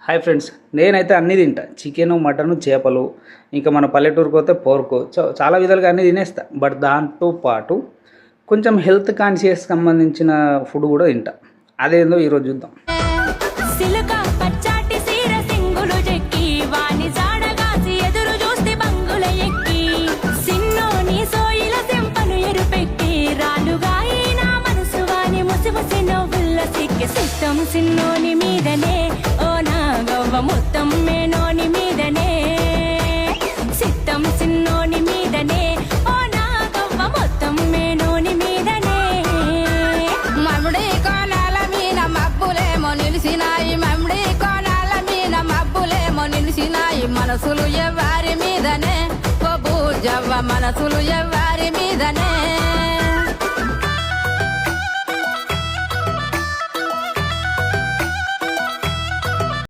Hi friends, నేనైతే అన్నీ తింటా. చికెను, మటను, చేపలు, ఇంకా మన పల్లెటూరుకి పోతే పోర్కు, చాలా విధాలుగా అన్నీ తినేస్తా. బట్ దాంతో పాటు కొంచెం హెల్త్ కాన్షియస్ సంబంధించిన ఫుడ్ కూడా తింటా. అదేందో ఈరోజు చూద్దాం. సిలక పచ్చాటి సీర సింగులు చెక్కి వాని జాడగాసి ఎదురు చూస్తే బంగుల ఎక్కి సిన్నోని సోయిల సెంపను ఎరుపెక్కి రాలుగా నా మనసు వాని ముసిముసి నవ్వుల్ల సిక్కి సిట్టం సిన్నోని మీదనే ఓ నా గవ్వ మొత్తం మేనోని మీదనే సిట్టం సిన్నోని మీదనే ఓ నా గవ్వ మొత్తం మేనోని మీదనే మమ్ముడి కోణాల మీద మబ్బులేమో నిలిసినాయి మమ్ముడి కోణాల మీద మబ్బులేమో నిలిసినాయి మనసులు ఎవ్వారి మీదనే ఓ బూజవ్వ మనసులు ఎవ్వారి మీదనే